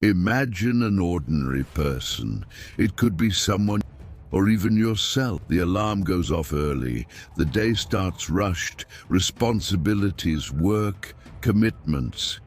Imagine an ordinary person. It could be someone or even yourself. The alarm goes off early. The day starts rushed. Responsibilities, work, commitments.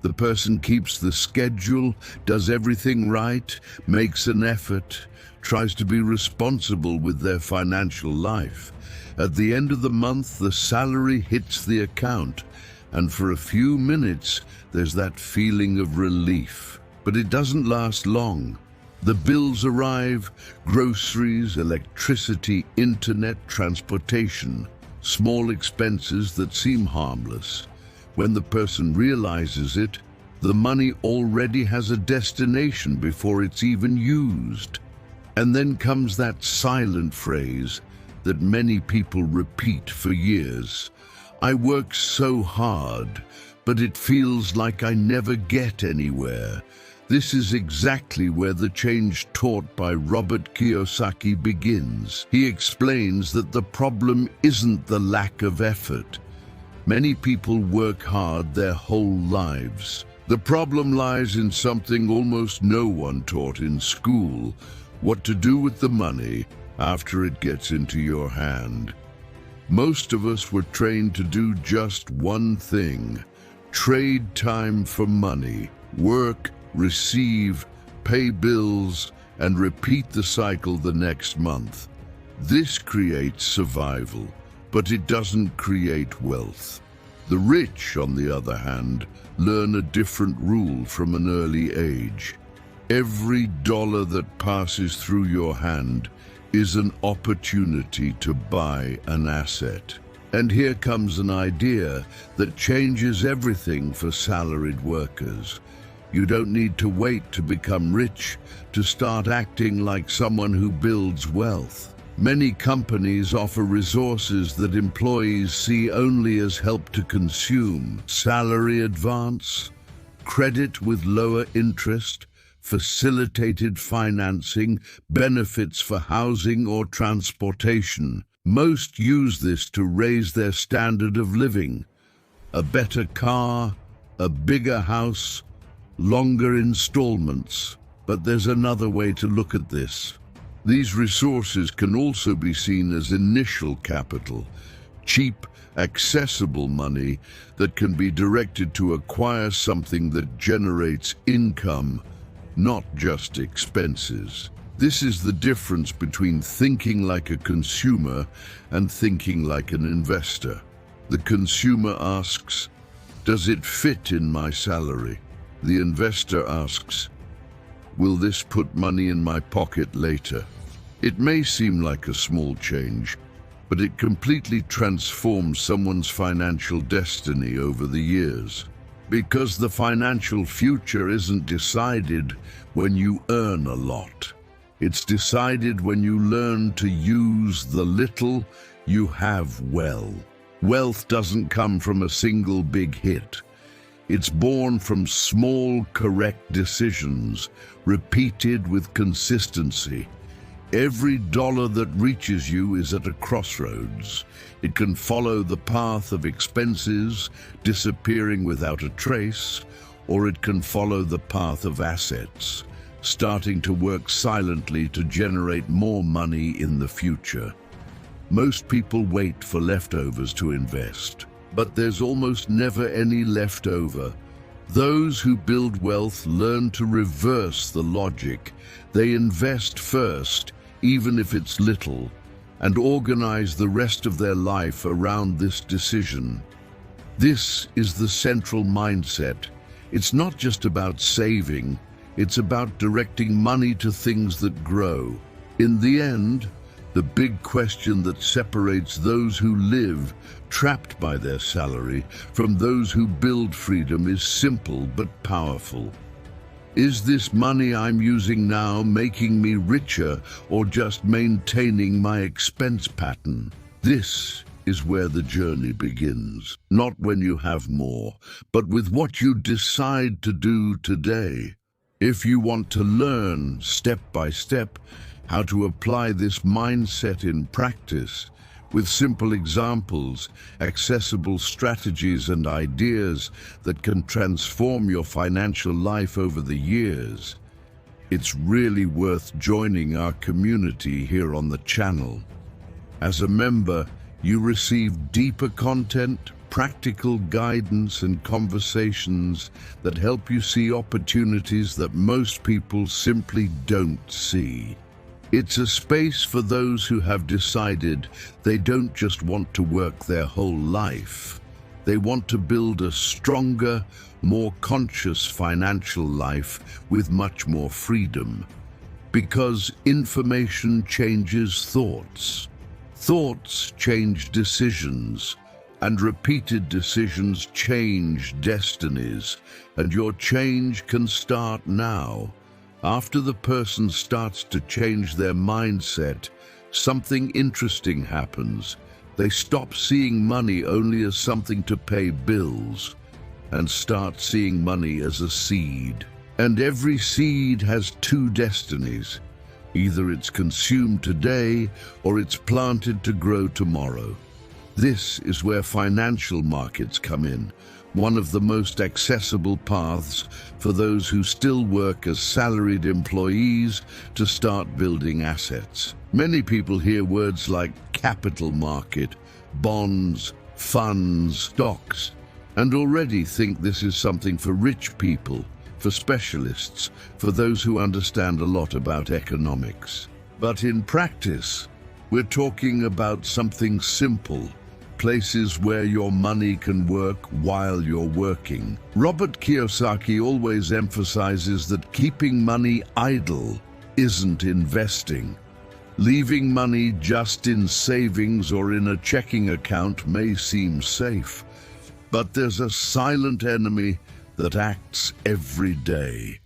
The person keeps the schedule, does everything right, makes an effort, tries to be responsible with their financial life. At the end of the month, the salary hits the account, and for a few minutes, there's that feeling of relief. But it doesn't last long. The bills arrive, groceries, electricity, internet, transportation, small expenses that seem harmless. When the person realizes it, the money already has a destination before it's even used. And then comes that silent phrase that many people repeat for years. I work so hard, but it feels like I never get anywhere. This is exactly where the change taught by Robert Kiyosaki begins. He explains that the problem isn't the lack of effort. Many people work hard their whole lives. The problem lies in something almost no one taught in school: what to do with the money after it gets into your hand. Most of us were trained to do just one thing: trade time for money, work, receive, pay bills, and repeat the cycle the next month. This creates survival, but it doesn't create wealth. The rich, on the other hand, learn a different rule from an early age. Every dollar that passes through your hand is an opportunity to buy an asset. And here comes an idea that changes everything for salaried workers. You don't need to wait to become rich to start acting like someone who builds wealth. Many companies offer resources that employees see only as help to consume: salary advance, credit with lower interest, facilitated financing, benefits for housing or transportation. Most use this to raise their standard of living. A better car, a bigger house, longer installments. But there's another way to look at this. These resources can also be seen as initial capital, cheap, accessible money that can be directed to acquire something that generates income, not just expenses. This is the difference between thinking like a consumer and thinking like an investor. The consumer asks, does it fit in my salary? The investor asks, will this put money in my pocket later? It may seem like a small change, but it completely transforms someone's financial destiny over the years. Because the financial future isn't decided when you earn a lot. It's decided when you learn to use the little you have well. Wealth doesn't come from a single big hit. It's born from small, correct decisions, repeated with consistency. Every dollar that reaches you is at a crossroads. It can follow the path of expenses, disappearing without a trace, or it can follow the path of assets, starting to work silently to generate more money in the future. Most people wait for leftovers to invest, but there's almost never any left over. Those who build wealth learn to reverse the logic. They invest first, even if it's little, and organize the rest of their life around this decision. This is the central mindset. It's not just about saving, it's about directing money to things that grow. In the end, the big question that separates those who live trapped by their salary from those who build freedom is simple but powerful. Is this money I'm using now making me richer or just maintaining my expense pattern? This is where the journey begins. Not when you have more, but with what you decide to do today. If you want to learn step by step how to apply this mindset in practice, with simple examples, accessible strategies and ideas that can transform your financial life over the years. It's really worth joining our community here on the channel. As a member, you receive deeper content, practical guidance and conversations that help you see opportunities that most people simply don't see. It's a space for those who have decided they don't just want to work their whole life. They want to build a stronger, more conscious financial life with much more freedom. Because information changes thoughts. Thoughts change decisions, and repeated decisions change destinies, and your change can start now. After the person starts to change their mindset, something interesting happens. They stop seeing money only as something to pay bills and start seeing money as a seed. And every seed has two destinies. Either it's consumed today or it's planted to grow tomorrow. This is where financial markets come in, one of the most accessible paths for those who still work as salaried employees to start building assets. Many people hear words like capital market, bonds, funds, stocks, and already think this is something for rich people, for specialists, for those who understand a lot about economics. But in practice, we're talking about something simple. Places where your money can work while you're working. Robert Kiyosaki always emphasizes that keeping money idle isn't investing. Leaving money just in savings or in a checking account may seem safe, but there's a silent enemy that acts every day.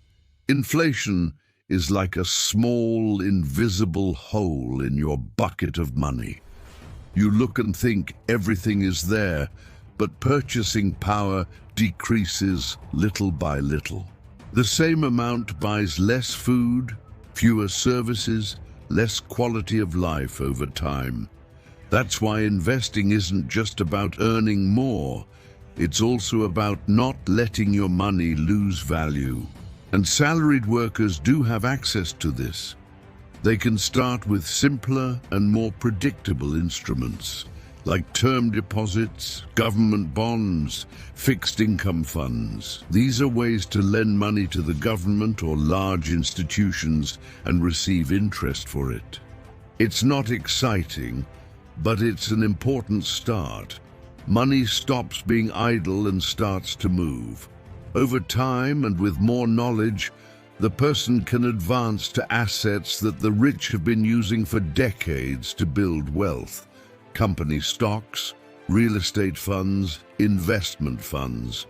Inflation is like a small, invisible hole in your bucket of money. You look and think everything is there, but purchasing power decreases little by little. The same amount buys less food, fewer services, less quality of life over time. That's why investing isn't just about earning more. It's also about not letting your money lose value. And salaried workers do have access to this. They can start with simpler and more predictable instruments, like term deposits, government bonds, fixed income funds. These are ways to lend money to the government or large institutions and receive interest for it. It's not exciting, but it's an important start. Money stops being idle and starts to move. Over time and with more knowledge, the person can advance to assets that the rich have been using for decades to build wealth. Company stocks, real estate funds, investment funds.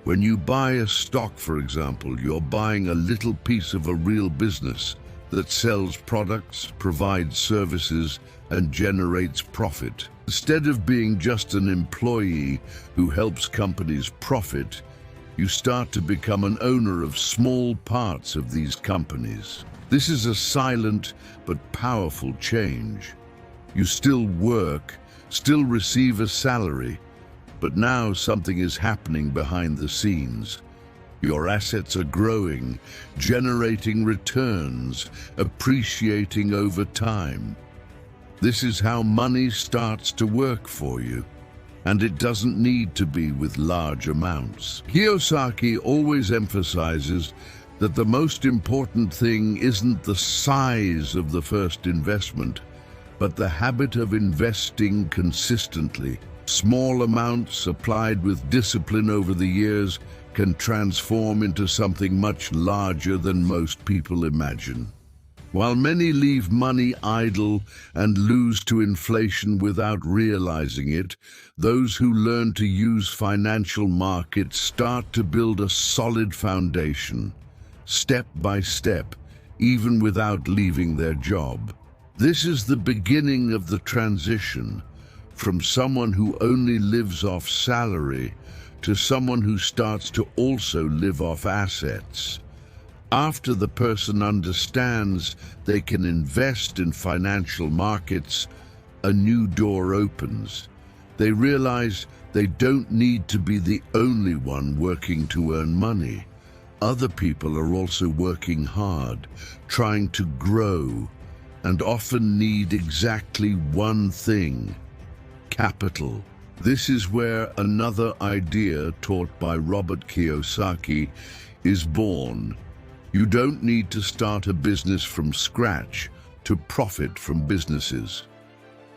When you buy a stock, for example, you're buying a little piece of a real business that sells products, provides services, and generates profit. Instead of being just an employee who helps companies profit, you start to become an owner of small parts of these companies. This is a silent but powerful change. You still work, still receive a salary, but now something is happening behind the scenes. Your assets are growing, generating returns, appreciating over time. This is how money starts to work for you. And it doesn't need to be with large amounts. Kiyosaki always emphasizes that the most important thing isn't the size of the first investment, but the habit of investing consistently. Small amounts applied with discipline over the years can transform into something much larger than most people imagine. While many leave money idle and lose to inflation without realizing it, those who learn to use financial markets start to build a solid foundation, step by step, even without leaving their job. This is the beginning of the transition from someone who only lives off salary to someone who starts to also live off assets. After the person understands they can invest in financial markets, a new door opens. They realize they don't need to be the only one working to earn money. Other people are also working hard, trying to grow, and often need exactly one thing: capital. This is where another idea taught by Robert Kiyosaki is born. You don't need to start a business from scratch to profit from businesses.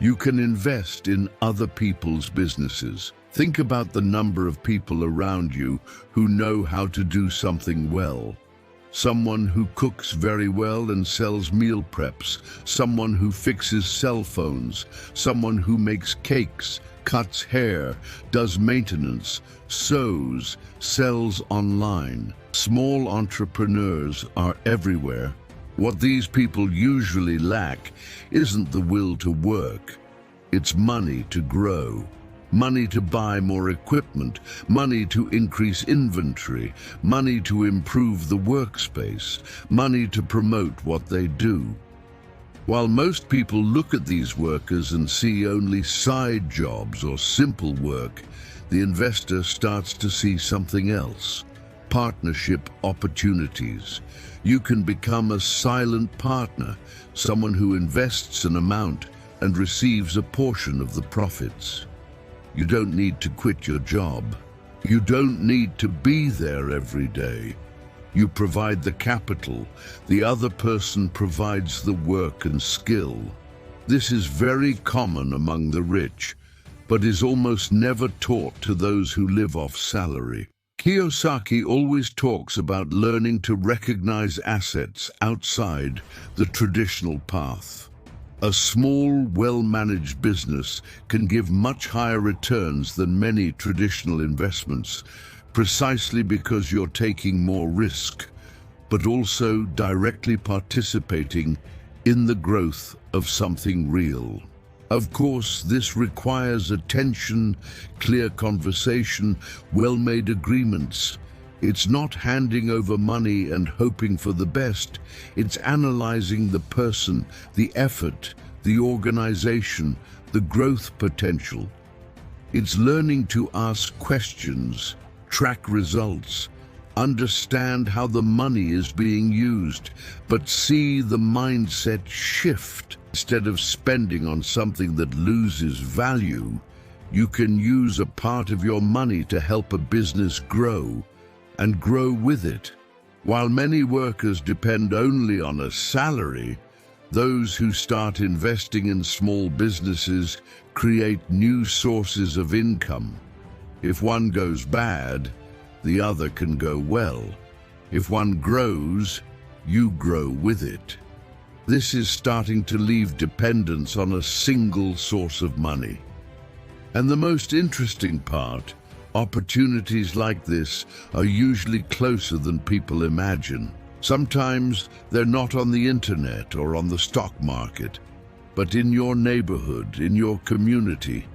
You can invest in other people's businesses. Think about the number of people around you who know how to do something well. Someone who cooks very well and sells meal preps, someone who fixes cell phones, someone who makes cakes, cuts hair, does maintenance, sews, sells online. Small entrepreneurs are everywhere. What these people usually lack isn't the will to work. It's money to grow. Money to buy more equipment, money to increase inventory, money to improve the workspace, money to promote what they do. While most people look at these workers and see only side jobs or simple work, the investor starts to see something else: partnership opportunities. You can become a silent partner, someone who invests an amount and receives a portion of the profits. You don't need to quit your job. You don't need to be there every day. You provide the capital. The other person provides the work and skill. This is very common among the rich, but is almost never taught to those who live off salary. Kiyosaki always talks about learning to recognize assets outside the traditional path. A small, well-managed business can give much higher returns than many traditional investments, precisely because you're taking more risk, but also directly participating in the growth of something real. Of course, this requires attention, clear conversation, well-made agreements. It's not handing over money and hoping for the best. It's analyzing the person, the effort, the organization, the growth potential. It's learning to ask questions, track results, understand how the money is being used, but see the mindset shift. Instead of spending on something that loses value, you can use a part of your money to help a business grow and grow with it. While many workers depend only on a salary, those who start investing in small businesses create new sources of income. If one goes bad, the other can go well. If one grows, you grow with it. This is starting to leave dependence on a single source of money. And the most interesting part, opportunities like this are usually closer than people imagine. Sometimes they're not on the internet or on the stock market, but in your neighborhood, in your community,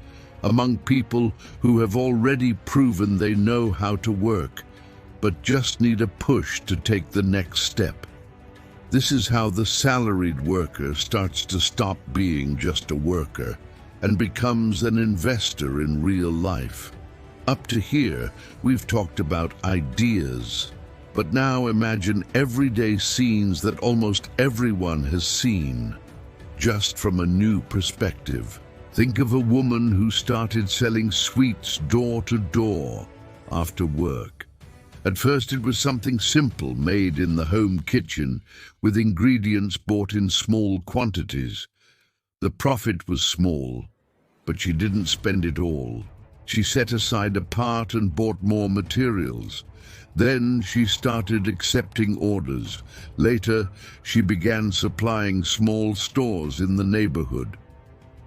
among people who have already proven they know how to work, but just need a push to take the next step. This is how the salaried worker starts to stop being just a worker and becomes an investor in real life. Up to here, we've talked about ideas, but now imagine everyday scenes that almost everyone has seen, just from a new perspective. Think of a woman who started selling sweets door to door after work. At first it was something simple made in the home kitchen with ingredients bought in small quantities. The profit was small, but she didn't spend it all. She set aside a part and bought more materials. Then she started accepting orders. Later, she began supplying small stores in the neighborhood.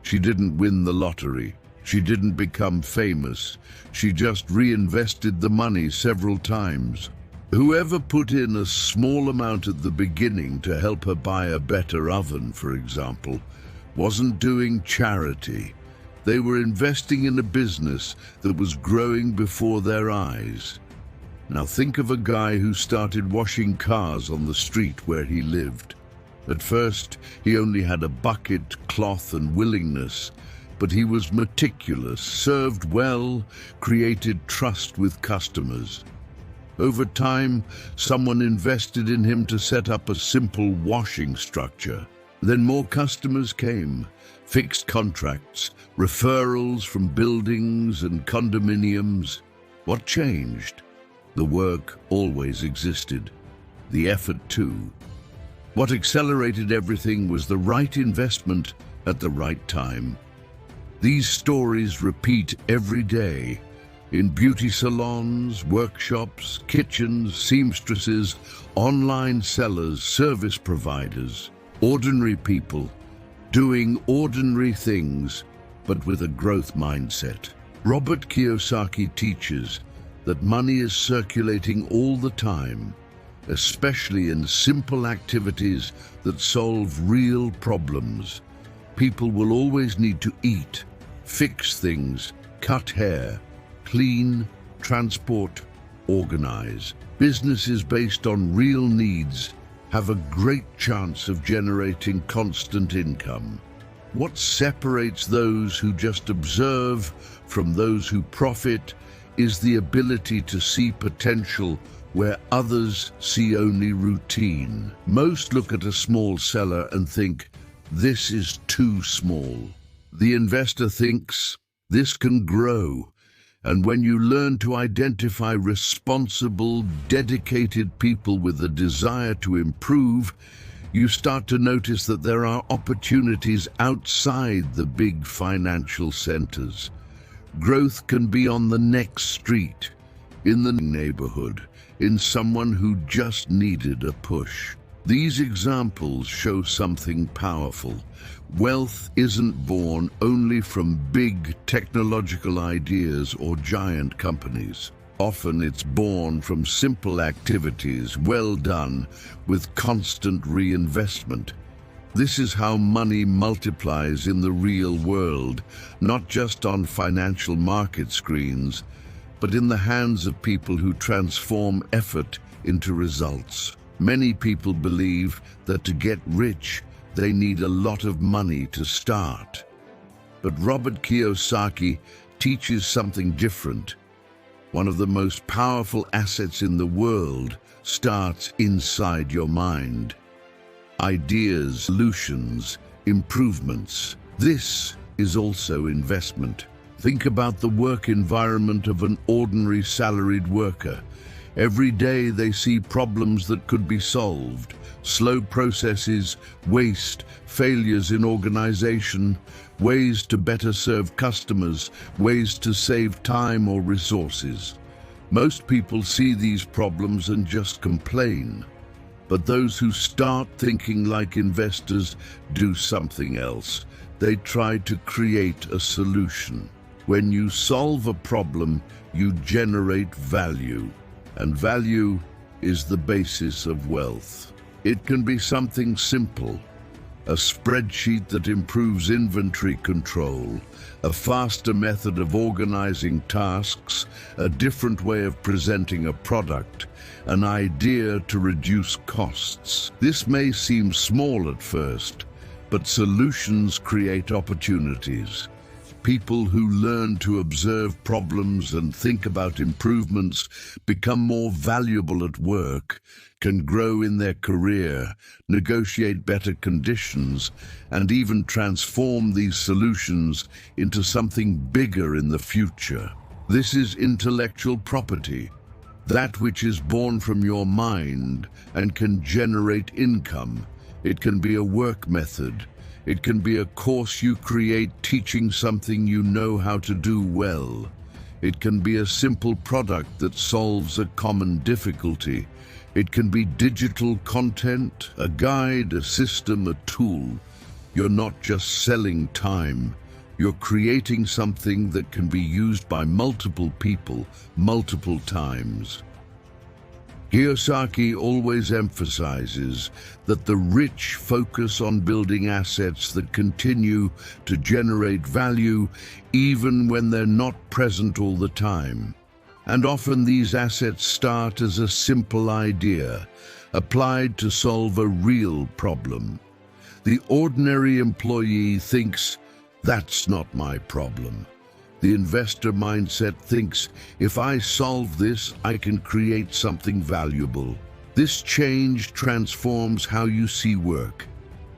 She didn't win the lottery. She didn't become famous. She just reinvested the money several times. Whoever put in a small amount at the beginning to help her buy a better oven, for example, wasn't doing charity. They were investing in a business that was growing before their eyes. Now think of a guy who started washing cars on the street where he lived. At first, he only had a bucket, cloth, and willingness, but he was meticulous, served well, created trust with customers. Over time, someone invested in him to set up a simple washing structure. Then more customers came, fixed contracts, referrals from buildings and condominiums. What changed? The work always existed. The effort too. What accelerated everything was the right investment at the right time. These stories repeat every day in beauty salons, workshops, kitchens, seamstresses, online sellers, service providers, ordinary people doing ordinary things, but with a growth mindset. Robert Kiyosaki teaches that money is circulating all the time, especially in simple activities that solve real problems. People will always need to eat, fix things, cut hair, clean, transport, organize. Businesses based on real needs have a great chance of generating constant income. What separates those who just observe from those who profit is the ability to see potential where others see only routine. Most look at a small seller and think, this is too small. The investor thinks, this can grow. And when you learn to identify responsible, dedicated people with a desire to improve, you start to notice that there are opportunities outside the big financial centers. Growth can be on the next street, in the neighborhood, in someone who just needed a push. These examples show something powerful. Wealth isn't born only from big technological ideas or giant companies. Often it's born from simple activities, well done, with constant reinvestment. This is how money multiplies in the real world, not just on financial market screens, but in the hands of people who transform effort into results. Many people believe that to get rich, they need a lot of money to start. But Robert Kiyosaki teaches something different. One of the most powerful assets in the world starts inside your mind. Ideas, solutions, improvements. This is also investment. Think about the work environment of an ordinary salaried worker. Every day they see problems that could be solved, slow processes, waste, failures in organization, ways to better serve customers, ways to save time or resources. Most people see these problems and just complain. But those who start thinking like investors do something else. They try to create a solution. When you solve a problem, you generate value. And value is the basis of wealth. It can be something simple, a spreadsheet that improves inventory control, a faster method of organizing tasks, a different way of presenting a product, an idea to reduce costs. This may seem small at first, but solutions create opportunities. People who learn to observe problems and think about improvements become more valuable at work, can grow in their career, negotiate better conditions, and even transform these solutions into something bigger in the future. This is intellectual property, that which is born from your mind and can generate income. It can be a work method. It can be a course you create teaching something you know how to do well. It can be a simple product that solves a common difficulty. It can be digital content, a guide, a system, a tool. You're not just selling time. You're creating something that can be used by multiple people, multiple times. Kiyosaki always emphasizes that the rich focus on building assets that continue to generate value even when they're not present all the time. And often these assets start as a simple idea, applied to solve a real problem. The ordinary employee thinks, "That's not my problem." The investor mindset thinks, "If I solve this, I can create something valuable." This change transforms how you see work.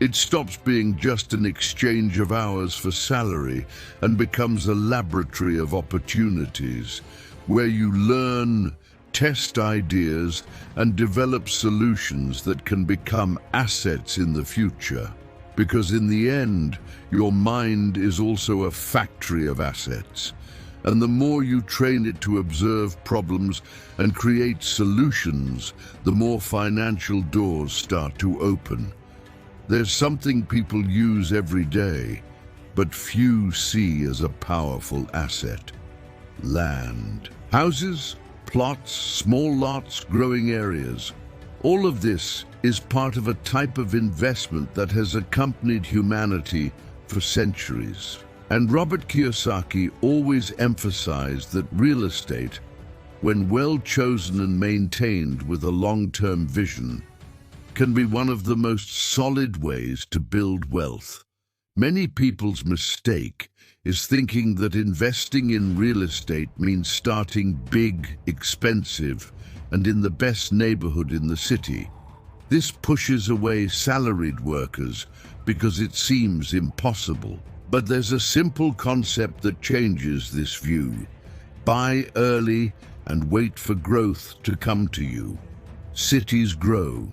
It stops being just an exchange of hours for salary and becomes a laboratory of opportunities, where you learn, test ideas, and develop solutions that can become assets in the future. Because in the end, your mind is also a factory of assets. And the more you train it to observe problems and create solutions, the more financial doors start to open. There's something people use every day, but few see as a powerful asset: land. Houses, plots, small lots, growing areas. All of this is part of a type of investment that has accompanied humanity for centuries. And Robert Kiyosaki always emphasized that real estate, when well chosen and maintained with a long-term vision, can be one of the most solid ways to build wealth. Many people's mistake is thinking that investing in real estate means starting big, expensive, and in the best neighborhood in the city. This pushes away salaried workers because it seems impossible. But there's a simple concept that changes this view. Buy early and wait for growth to come to you. Cities grow.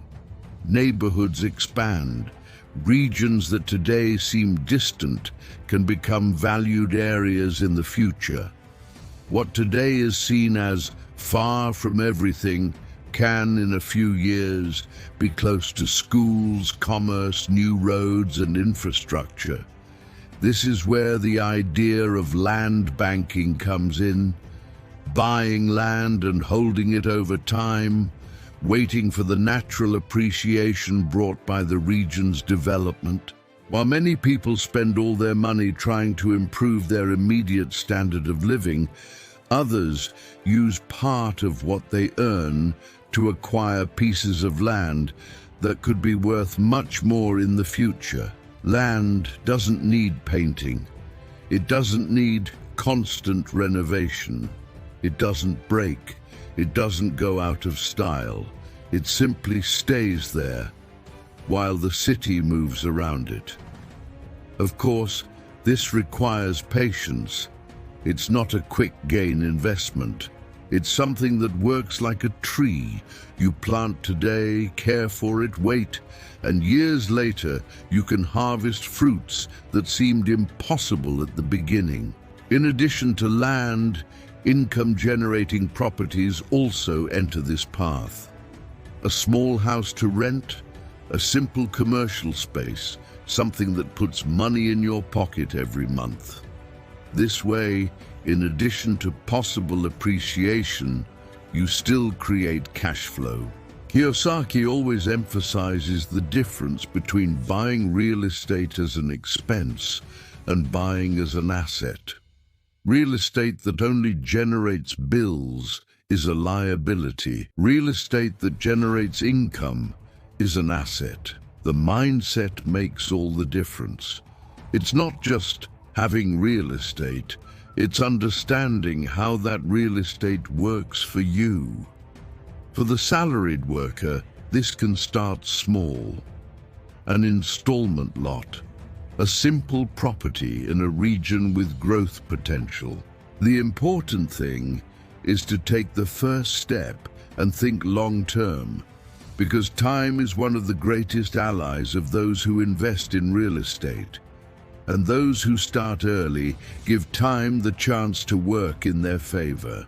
Neighborhoods expand. Regions that today seem distant can become valued areas in the future. What today is seen as far from everything can, in a few years, be close to schools, commerce, new roads, and infrastructure. This is where the idea of land banking comes in, buying land and holding it over time, waiting for the natural appreciation brought by the region's development. While many people spend all their money trying to improve their immediate standard of living, others use part of what they earn to acquire pieces of land that could be worth much more in the future. Land doesn't need painting. It doesn't need constant renovation. It doesn't break. It doesn't go out of style. It simply stays there while the city moves around it. Of course, this requires patience. It's not a quick gain investment. It's something that works like a tree. You plant today, care for it, wait, and years later you can harvest fruits that seemed impossible at the beginning. In addition to land, income-generating properties also enter this path. A small house to rent, a simple commercial space, something that puts money in your pocket every month. This way, in addition to possible appreciation, you still create cash flow. Kiyosaki always emphasizes the difference between buying real estate as an expense and buying as an asset. Real estate that only generates bills is a liability. Real estate that generates income is an asset. The mindset makes all the difference. It's not just having real estate, it's understanding how that real estate works for you. For the salaried worker, this can start small. An installment lot, a simple property in a region with growth potential. The important thing is to take the first step and think long-term, because time is one of the greatest allies of those who invest in real estate. And those who start early give time the chance to work in their favor.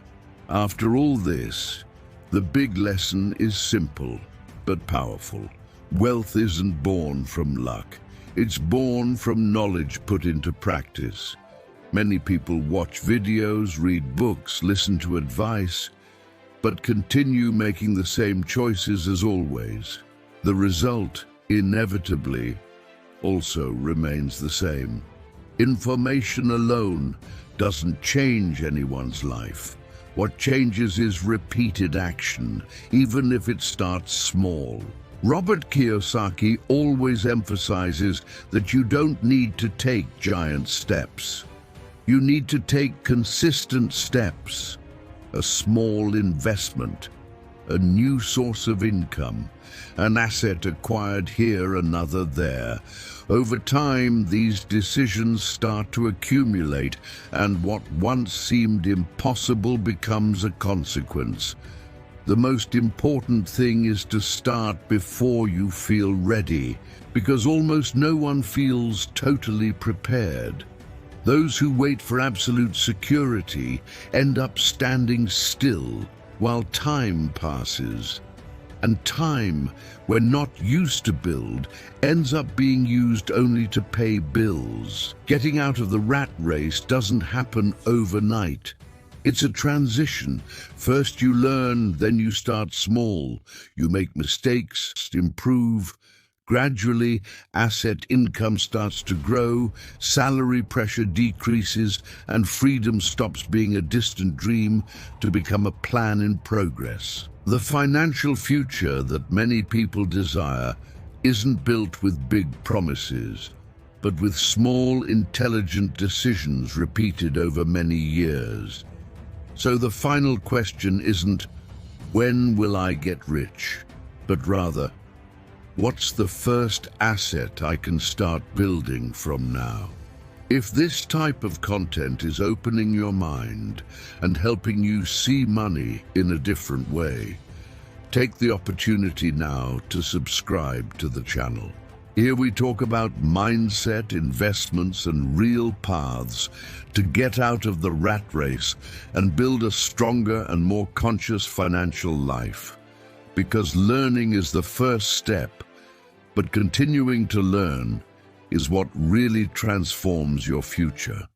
After all this, the big lesson is simple but powerful. Wealth isn't born from luck. It's born from knowledge put into practice. Many people watch videos, read books, listen to advice, but continue making the same choices as always. The result, inevitably, also remains the same. Information alone doesn't change anyone's life. What changes is repeated action, even if it starts small. Robert Kiyosaki always emphasizes that you don't need to take giant steps. You need to take consistent steps. A small investment, a new source of income, an asset acquired here, another there. Over time, these decisions start to accumulate, and what once seemed impossible becomes a consequence. The most important thing is to start before you feel ready, because almost no one feels totally prepared. Those who wait for absolute security end up standing still while time passes. And time, when not used to build, ends up being used only to pay bills. Getting out of the rat race doesn't happen overnight. It's a transition. First you learn, then you start small. You make mistakes, improve. Gradually, asset income starts to grow, salary pressure decreases, and freedom stops being a distant dream to become a plan in progress. The financial future that many people desire isn't built with big promises, but with small, intelligent decisions repeated over many years. So the final question isn't, when will I get rich? But rather, what's the first asset I can start building from now? If this type of content is opening your mind and helping you see money in a different way, take the opportunity now to subscribe to the channel. Here we talk about mindset, investments, and real paths to get out of the rat race and build a stronger and more conscious financial life. Because learning is the first step, but continuing to learn is what really transforms your future.